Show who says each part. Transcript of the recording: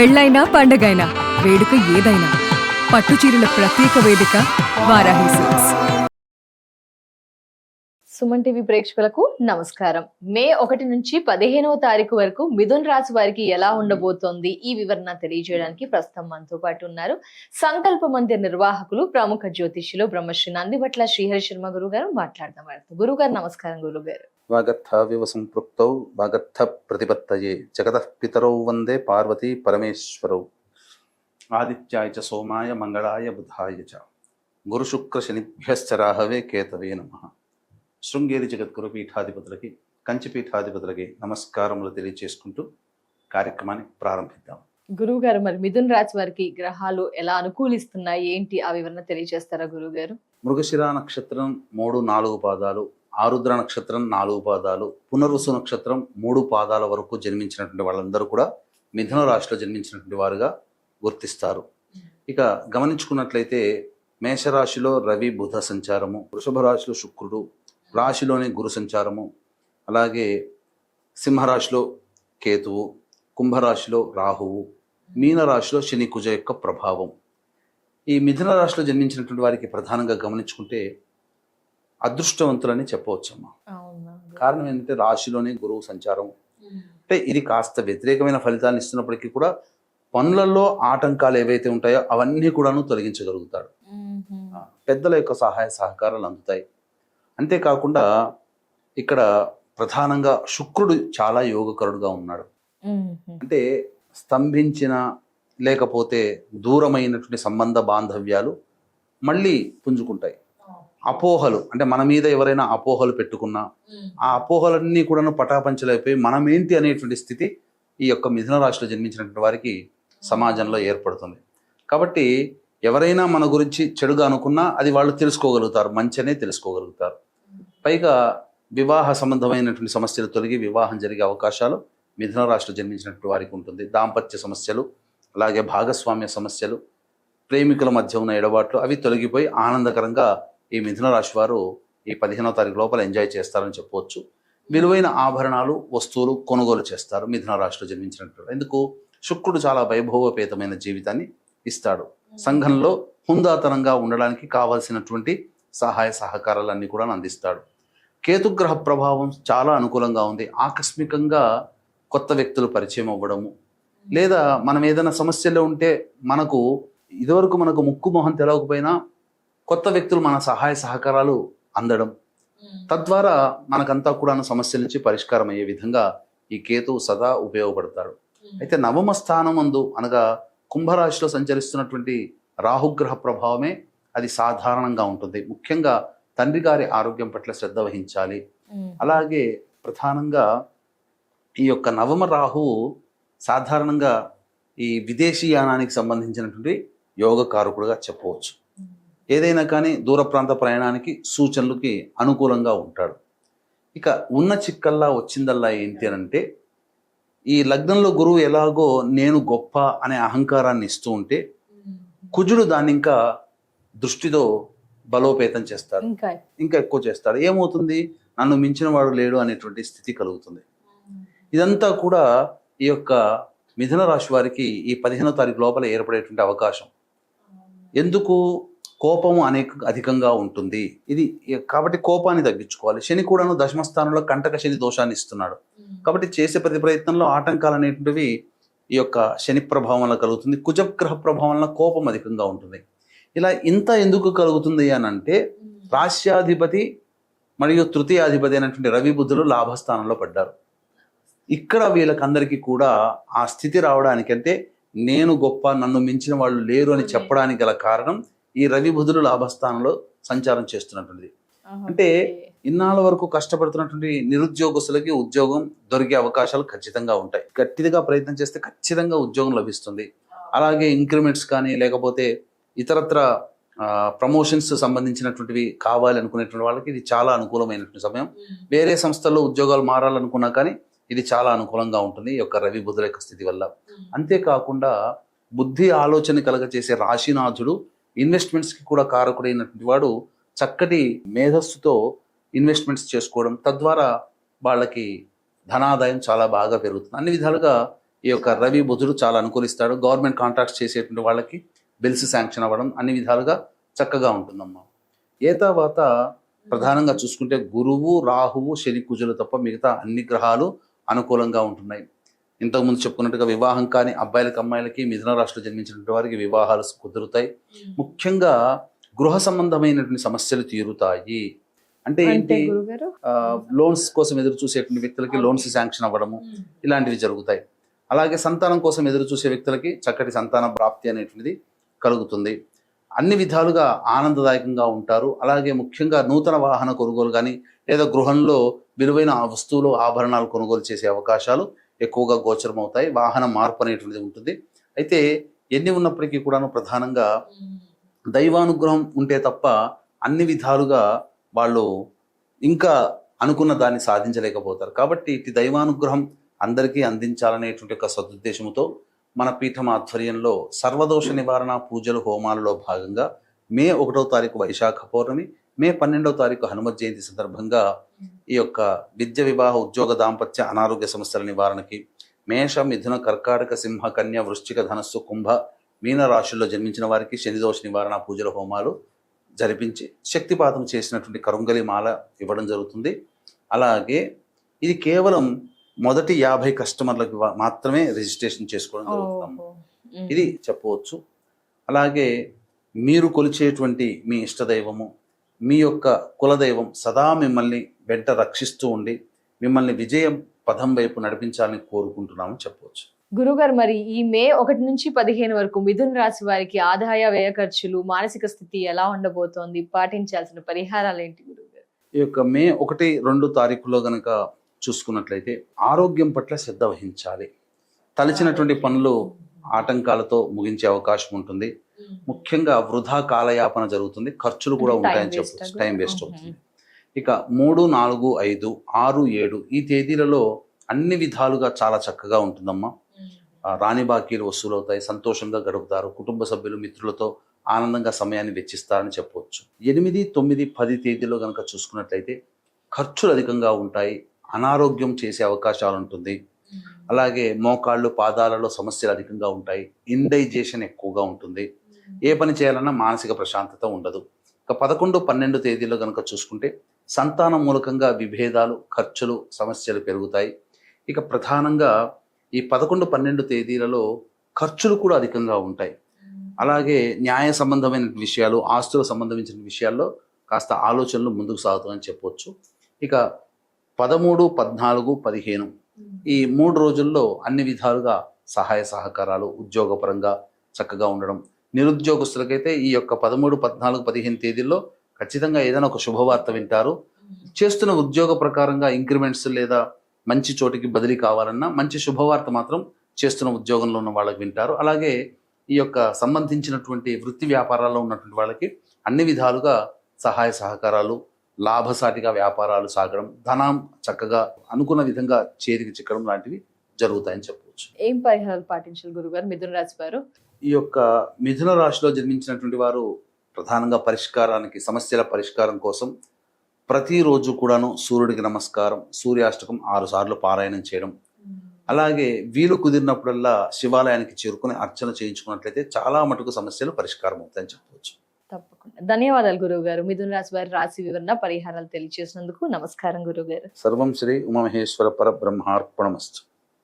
Speaker 1: పెళ్ళైనా పండగైనా వేడుక ఏదైనా పట్టుచీరల ప్రత్యేక వేదిక వారాహి సిల్క్స్.
Speaker 2: సుమన్ టీవీ ప్రేక్షకులకు నమస్కారం. మే 1 నుంచి 15వ తారీఖు వరకు మిథున్ రాశి వారికి ఎలా ఉండబోతోంది ఈ వివరణ తెలియజేయడానికి ప్రస్తుతం మనతో పాటు ఉన్నారు సంకల్ప మందిర్ నిర్వాహకులు, ప్రముఖ జ్యోతిష్యులు బ్రహ్మశ్రీ నందిబట్ల శ్రీహరి శర్మ గురువు గారు. మాట్లాడదాం. గురుగారు నమస్కారం. గురువు గారు,
Speaker 3: వాగర్థావివ సంపృక్తౌ వాగర్థ ప్రతిపత్తయే జగతః పితరౌ వందే పార్వతీ పరమేశ్వరౌ ఆదిత్యాయ చ సోమాయ మంగళాయ బుధాయ చ గురు శుక్ర శనిభ్యశ్చ రాహవే కేతవే నమః. శృంగేరి జగద్గురు పీఠాధిపతులకి, కంచి పీఠాధిపతులకి నమస్కారములు తెలియజేసుకుంటూ కార్యక్రమాన్ని ప్రారంభిద్దాం.
Speaker 2: గురువు గారు, మరి మిథున్ రాశి వారికి గ్రహాలు ఎలా అనుకూలిస్తున్నాయి, ఏంటి ఆ వివరణ తెలియజేస్తారా గురువు గారు?
Speaker 3: మృగశిర నక్షత్రం 3-4 పాదాలు, ఆరుద్ర నక్షత్రం 4 పాదాలు, పునర్వసు నక్షత్రం 3 పాదాల వరకు జన్మించినటువంటి వాళ్ళందరూ కూడా మిథున రాశిలో జన్మించినటువంటి వారుగా గుర్తిస్తారు. ఇక గమనించుకున్నట్లయితే మేషరాశిలో రవి బుధ సంచారము, వృషభ రాశిలో శుక్రుడు, రాశిలోని గురు సంచారము, అలాగే సింహరాశిలో కేతువు, కుంభరాశిలో రాహువు, మీనరాశిలో శని కుజ యొక్క ప్రభావం. ఈ మిథున రాశిలో జన్మించినటువంటి వారికి ప్రధానంగా గమనించుకుంటే అదృష్టవంతులని చెప్పవచ్చమ్మా. కారణం ఏంటంటే రాశిలోని గురువు సంచారం. అంటే ఇది కాస్త వ్యతిరేకమైన ఫలితాలను ఇస్తున్నప్పటికీ కూడా పనులలో ఆటంకాలు ఏవైతే ఉంటాయో అవన్నీ కూడాను తొలగించగలుగుతాడు. పెద్దల యొక్క సహాయ సహకారాలు అందుతాయి. అంతేకాకుండా ఇక్కడ ప్రధానంగా శుక్రుడు చాలా యోగకరుడుగా ఉన్నాడు. అంటే స్తంభించిన లేకపోతే దూరమైనటువంటి సంబంధ బాంధవ్యాలు మళ్ళీ పుంజుకుంటాయి. అపోహలు, అంటే మన మీద ఎవరైనా అపోహలు పెట్టుకున్నా ఆ అపోహలన్నీ కూడా పటాపంచలైపోయి మనమేంటి అనేటువంటి స్థితి ఈ యొక్క మిథున రాశిలో జన్మించినటువంటి వారికి సమాజంలో ఏర్పడుతుంది. కాబట్టి ఎవరైనా మన గురించి చెడుగా అనుకున్నా అది వాళ్ళు తెలుసుకోగలుగుతారు, మంచినే తెలుసుకోగలుగుతారు. పైగా వివాహ సంబంధమైనటువంటి సమస్యలు తొలగి వివాహం జరిగే అవకాశాలు మిథున రాశిలో జన్మించినటువంటి వారికి ఉంటుంది. దాంపత్య సమస్యలు, అలాగే భాగస్వామ్య సమస్యలు, ప్రేమికుల మధ్య ఉన్న ఎడబాట్లు అవి తొలగిపోయి ఆనందకరంగా ఈ మిథున రాశి వారు ఈ 15వ తారీఖు లోపల ఎంజాయ్ చేస్తారని చెప్పవచ్చు. విలువైన ఆభరణాలు, వస్తువులు కొనుగోలు చేస్తారు మిథున రాశిలో జన్మించినటువంటి. ఎందుకు? శుక్రుడు చాలా వైభవపేతమైన జీవితాన్ని ఇస్తాడు. సంఘంలో హుందాతనంగా ఉండడానికి కావాల్సినటువంటి సహాయ సహకారాలన్నీ కూడా అందిస్తాడు. కేతుగ్రహ ప్రభావం చాలా అనుకూలంగా ఉంది. ఆకస్మికంగా కొత్త వ్యక్తులు పరిచయం అవ్వడము, లేదా మనం ఏదైనా సమస్యలో ఉంటే మనకు ఇదివరకు మనకు ముక్కు మొహం తెలవకపోయినా కొత్త వ్యక్తులు మన సహాయ సహకారాలు అందడం, తద్వారా మనకంతా కూడా సమస్యల నుంచి పరిష్కారం అయ్యే విధంగా ఈ కేతువు సదా ఉపయోగపడతాడు. అయితే నవమ స్థానం అందు అనగా కుంభరాశిలో సంచరిస్తున్నటువంటి రాహుగ్రహ ప్రభావమే అది సాధారణంగా ఉంటుంది. ముఖ్యంగా తండ్రి గారి ఆరోగ్యం పట్ల శ్రద్ధ వహించాలి. అలాగే ప్రధానంగా ఈ యొక్క నవమ రాహువు సాధారణంగా ఈ విదేశీయానానికి సంబంధించినటువంటి యోగకారకుడుగా చెప్పవచ్చు. ఏదైనా కానీ దూర ప్రాంత ప్రయాణానికి సూచనలకి అనుకూలంగా ఉంటాడు. ఇక ఉన్న చిక్కల్లా వచ్చిందల్లా ఏంటి అని అంటే, ఈ లగ్నంలో గురువు ఎలాగో నేను గొప్ప అనే అహంకారాన్ని ఇస్తూ ఉంటే కుజుడు దాన్ని ఇంకా దృష్టితో బలోపేతం చేస్తాడు, ఇంకా ఎక్కువ చేస్తాడు. ఏమవుతుంది? నన్ను మించిన వాడు లేడు అనేటువంటి స్థితి కలుగుతుంది. ఇదంతా కూడా ఈ యొక్క మిథున రాశి వారికి ఈ 15వ తారీఖు లోపల ఏర్పడేటువంటి అవకాశం. ఎందుకు? కోపము అధికంగా ఉంటుంది ఇది. కాబట్టి కోపాన్ని తగ్గించుకోవాలి. శని కూడాను దశమ స్థానంలో కంటక శని దోషాన్ని ఇస్తున్నాడు. కాబట్టి చేసే ప్రతి ప్రయత్నంలో ఆటంకాలు అనేటువంటివి ఈ యొక్క శని ప్రభావం వల్ల కలుగుతుంది. కుజగ్రహ ప్రభావం వల్ల కోపం అధికంగా ఉంటుంది. ఇలా ఇంత ఎందుకు కలుగుతుంది అని అంటే, రాశ్యాధిపతి మరియు తృతీయాధిపతి అయినటువంటి రవి బుధులు లాభస్థానంలో పడ్డారు. ఇక్కడ వీళ్ళకందరికీ కూడా ఆ స్థితి రావడానికి, అంటే నేను గొప్ప, నన్ను మించిన వాళ్ళు లేరు అని చెప్పడానికి గల కారణం ఈ రవి బుధులు లాభస్థానంలో సంచారం చేస్తున్నటువంటిది. అంటే ఇన్నాళ్ళ వరకు కష్టపడుతున్నటువంటి నిరుద్యోగస్తులకి ఉద్యోగం దొరికే అవకాశాలు ఖచ్చితంగా ఉంటాయి. గట్టిగా ప్రయత్నం చేస్తే ఖచ్చితంగా ఉద్యోగం లభిస్తుంది. అలాగే ఇంక్రిమెంట్స్ కానీ లేకపోతే ఇతరత్ర ప్రమోషన్స్ సంబంధించినటువంటివి కావాలి అనుకునేటువంటి వాళ్ళకి ఇది చాలా అనుకూలమైనటువంటి సమయం. వేరే సంస్థల్లో ఉద్యోగాలు మారాలనుకున్నా కానీ ఇది చాలా అనుకూలంగా ఉంటుంది ఈ యొక్క రవి బుధుల యొక్క స్థితి వల్ల. అంతేకాకుండా బుద్ధి ఆలోచన కలగచేసే రాశినాథుడు ఇన్వెస్ట్మెంట్స్కి కూడా కారకుడైనటువంటి వాడు చక్కటి మేధస్సుతో ఇన్వెస్ట్మెంట్స్ చేసుకోవడం, తద్వారా వాళ్ళకి ధనాదాయం చాలా బాగా పెరుగుతుంది. అన్ని విధాలుగా ఈ యొక్క రవి బుధుడు చాలా అనుకూలిస్తాడు. గవర్నమెంట్ కాంట్రాక్ట్స్ చేసేటువంటి వాళ్ళకి బిల్స్ శాంక్షన్ అవ్వడం అన్ని విధాలుగా చక్కగా ఉంటుందమ్మా. ఏ తర్వాత ప్రధానంగా చూసుకుంటే గురువు, రాహువు, శని, కుజులు తప్ప మిగతా అన్ని గ్రహాలు అనుకూలంగా ఉంటున్నాయి. ఇంతకుముందు చెప్పుకున్నట్టుగా వివాహం కాని అబ్బాయిలకి అమ్మాయిలకి మిథున రాశిలో జన్మించినటువంటి వారికి వివాహాలు కుదురుతాయి. ముఖ్యంగా గృహ సంబంధమైనటువంటి సమస్యలు తీరుతాయి. అంటే ఏంటి,
Speaker 2: గురుగారు
Speaker 3: లోన్స్ కోసం ఎదురు చూసేటువంటి వ్యక్తులకి లోన్స్ శాంక్షన్ అవ్వడము ఇలాంటివి జరుగుతాయి. అలాగే సంతానం కోసం ఎదురు చూసే వ్యక్తులకి చక్కటి సంతాన ప్రాప్తి అనేటువంటిది కలుగుతుంది. అన్ని విధాలుగా ఆనందదాయకంగా ఉంటారు. అలాగే ముఖ్యంగా నూతన వాహన కొనుగోలు కానీ లేదా గృహంలో విలువైన వస్తువులు, ఆభరణాలు కొనుగోలు చేసే అవకాశాలు ఎక్కువగా గోచరం అవుతాయి. వాహన మార్పు అనేటువంటిది ఉంటుంది. అయితే ఎన్ని ఉన్నప్పటికీ కూడాను ప్రధానంగా దైవానుగ్రహం ఉంటే తప్ప అన్ని విధాలుగా వాళ్ళు ఇంకా అనుకున్న దాన్ని సాధించలేకపోతారు. కాబట్టి ఇటు దైవానుగ్రహం అందరికీ అందించాలనేటువంటి ఒక సదుద్దేశంతో మన పీఠం ఆధ్వర్యంలో సర్వదోష నివారణ పూజలు, హోమాలలో భాగంగా మే 1వ తారీఖు వైశాఖ పౌర్ణమి, మే 12వ తారీఖు హనుమత్ జయంతి సందర్భంగా ఈ యొక్క విద్య, వివాహ, ఉద్యోగ, దాంపత్య, అనారోగ్య సమస్యల నివారణకి మేష, మిథున, కర్కాటక, సింహ, కన్య, వృశ్చిక, ధనస్సు, కుంభ, మీన రాశుల్లో జన్మించిన వారికి శనిదోష నివారణ పూజల, హోమాలు జరిపించి శక్తిపాతం చేసినటువంటి కరుంగలి మాల ఇవ్వడం జరుగుతుంది. అలాగే ఇది కేవలం మొదటి 50 కస్టమర్లకు మాత్రమే రిజిస్ట్రేషన్ చేసుకోవడం జరుగుతుంది. ఇది చెప్పవచ్చు. అలాగే మీరు కొలిచేటువంటి మీ ఇష్టదైవము, మీ యొక్క కులదైవం సదా మిమ్మల్ని వెంట రక్షిస్తూ ఉండి మిమ్మల్ని విజయం పదం వైపు నడిపించాలని కోరుకుంటున్నామని చెప్పవచ్చు.
Speaker 2: గురుగారు, మరి ఈ మే 1 నుంచి 15 వరకు మిథున రాశి వారికి ఆదాయ, వ్యయ ఖర్చులు, మానసిక స్థితి ఎలా ఉండబోతోంది? పాటించాల్సిన పరిహారాలు ఏంటి గురుగారు?
Speaker 3: ఈ యొక్క మే 1, 2 తారీఖులో గనక చూసుకున్నట్లయితే ఆరోగ్యం పట్ల శ్రద్ధ వహించాలి. తలచినటువంటి పనులు ఆటంకాలతో ముగించే అవకాశం ఉంటుంది. ముఖ్యంగా వృధా కాలయాపన జరుగుతుంది. ఖర్చులు కూడా ఉంటాయని చెప్పవచ్చు. టైం వేస్ట్ అవుతుంది. ఇక 3, 4, 5, 6, 7 ఈ తేదీలలో అన్ని విధాలుగా చాలా చక్కగా ఉంటుందమ్మా. రాణి బాకీలు వసూలవుతాయి. సంతోషంగా గడుపుతారు. కుటుంబ సభ్యులు, మిత్రులతో ఆనందంగా సమయాన్ని వెచ్చిస్తారని చెప్పవచ్చు. 8, 9, 10 తేదీలో కనుక చూసుకున్నట్లయితే ఖర్చులు అధికంగా ఉంటాయి. అనారోగ్యం చేసే అవకాశాలు ఉంటుంది. అలాగే మోకాళ్ళు, పాదాలలో సమస్యలు అధికంగా ఉంటాయి. ఇండైజేషన్ ఎక్కువగా ఉంటుంది. ఏ పని చేయాలన్నా మానసిక ప్రశాంతత ఉండదు. ఇక 11, 12 తేదీలో కనుక చూసుకుంటే సంతానం మూలకంగా విభేదాలు, ఖర్చులు, సమస్యలు పెరుగుతాయి. ఇక ప్రధానంగా ఈ 11, 12 తేదీలలో ఖర్చులు కూడా అధికంగా ఉంటాయి. అలాగే న్యాయ సంబంధమైన విషయాలు, ఆస్తుల సంబంధించిన విషయాల్లో కాస్త ఆలోచనలు ముందుకు సాగుతాయని చెప్పవచ్చు. ఇక 13, 14, 15 ఈ 3 రోజుల్లో అన్ని విధాలుగా సహాయ సహకారాలు ఉద్యోగపరంగా చక్కగా ఉండడం. నిరుద్యోగస్తులకైతే ఈ యొక్క 13, 14, 15 తేదీల్లో ఖచ్చితంగా ఏదైనా ఒక శుభవార్త వింటారు. చేస్తున్న ఉద్యోగ ప్రకారంగా ఇంక్రిమెంట్స్ లేదా మంచి చోటికి బదిలీ కావాలన్నా మంచి శుభవార్త మాత్రం చేస్తున్న ఉద్యోగంలో ఉన్న వాళ్ళకి వింటారు. అలాగే ఈ యొక్క సంబంధించినటువంటి వృత్తి వ్యాపారాల్లో ఉన్నటువంటి వాళ్ళకి అన్ని విధాలుగా సహాయ సహకారాలు, లాభసాటిగా వ్యాపారాలు సాగడం, ధనం చక్కగా అనుకున్న విధంగా చేతికి చిక్కడం లాంటివి జరుగుతాయని చెప్పవచ్చు.
Speaker 2: ఏం పరిహారాలు పాటించాలి గురుగారు మిథున రాశి వారు?
Speaker 3: ఈ యొక్క మిథున రాశిలో జన్మించినటువంటి వారు ప్రధానంగా పరిష్కారానికి, సమస్యల పరిష్కారం కోసం ప్రతిరోజు కూడాను సూర్యుడికి నమస్కారం, సూర్యాష్టకం 6 సార్లు పారాయణం చేయడం, అలాగే వీలు కుదిరినప్పుడల్లా శివాలయానికి చేరుకుని అర్చన చేయించుకున్నట్లయితే చాలా మటుకు సమస్యలు పరిష్కారం అవుతాయని చెప్పవచ్చు.
Speaker 2: తప్పకుండా. ధన్యవాదాలు గురువు గారు. మిథున రాశి వారి రాశి వివరణ, పరిహారాలు తెలియజేసినందుకు. నమస్కారం గురువు గారు.
Speaker 3: సర్వం శ్రీ ఉమామహేశ్వర పరబ్రహ్మార్పణమస్తు.